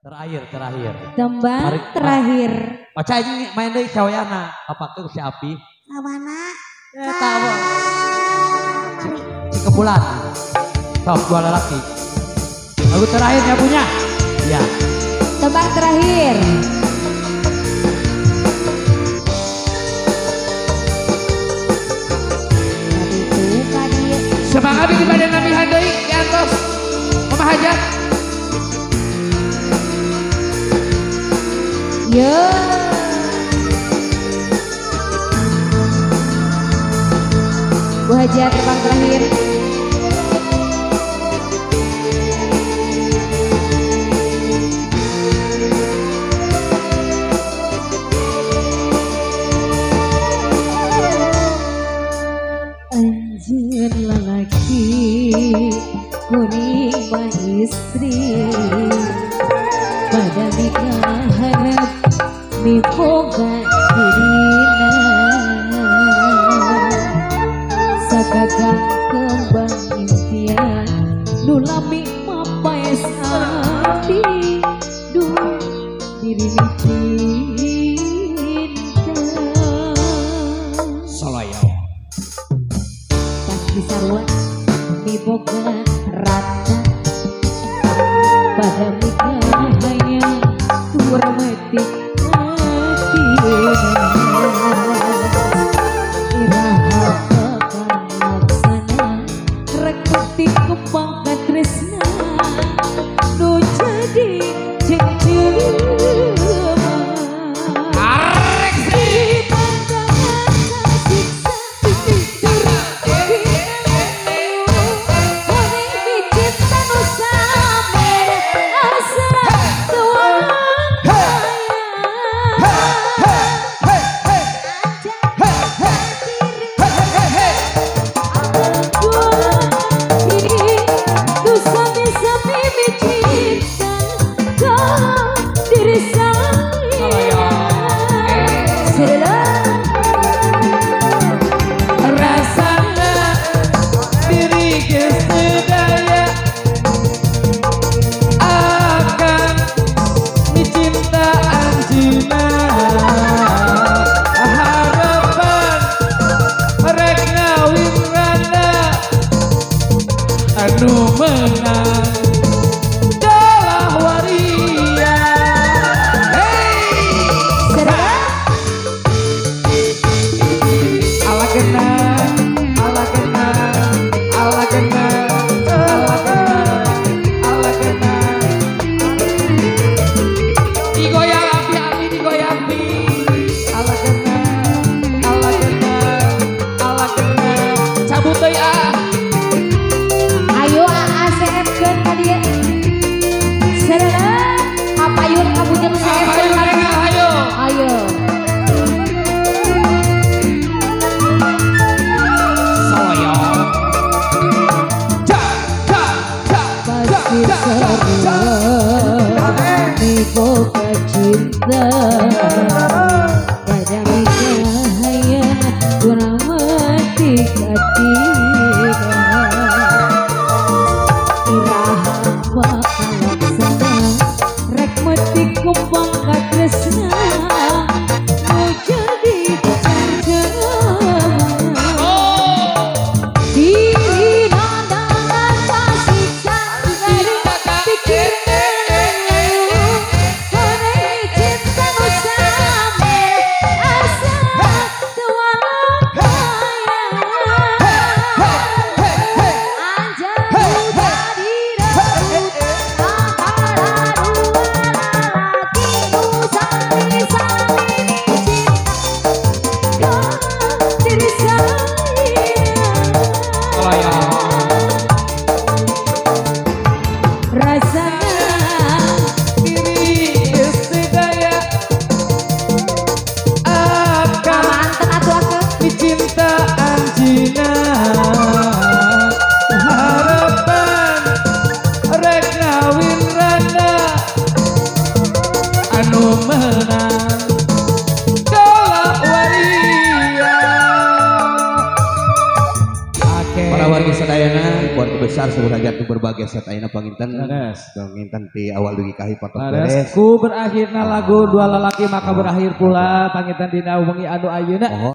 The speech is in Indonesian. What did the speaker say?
Terakhir. Tembang Mari, terakhir. Baca ini main deui cawayana. Apa ke si Api? Kawana. Tahu. Si kebulan. Top dua lelaki. Lagu terakhirnya punya. Ya. Tembang terakhir. Semangat di badan Nabi Handai di atas Mama Hajat. Yo. Bu Hajat tembang terakhir. Anjir lelaki kuning mah istri pada nikah harap miboga dirina sagagang kembang impian nulami mapai sadi duh diri cinta Soloyo. Sarwa miboga rata pada nikah hanya tur metik hati iraha palaksana rek metik kembang katresna nu jadi anu menang dalah waria. Ala genang, ala genang, ala genang, ala genang, ala genang. Digoyang api, digoyang api. Ala genang, ala genang, ala genang. Cabut deui ah. Ayo ACF-keun ka dieu. Saudara, apayun kamu jeung CF-keun ka dieu. Ayo. Ayo. Soloyo. Pasti seru miboga cinta pada mikahaya kurang metik hatina iraha palaksana rek metik kembang katresna nu jadi janjana di nandangan pasiksa dari pikir koneng cinta nu same asa tualang kaya anjay jadi rebut antara dua lelaki nu sami-sami cinta diri saya. Soloyo. Rasanya Diri istidaya akan mantep atuh ke dicinta anjina harapan rek ngawin rana anu menang kalah waria. Para warga sadayana, keluarga besar Subuh Hajat berbagai set ayeuna panginten. Panginten ti awal dugi kahih patos beres. Ku berakhirna lagu dua lalaki maka berakhir pula panginten dina wengi anu ayeuna.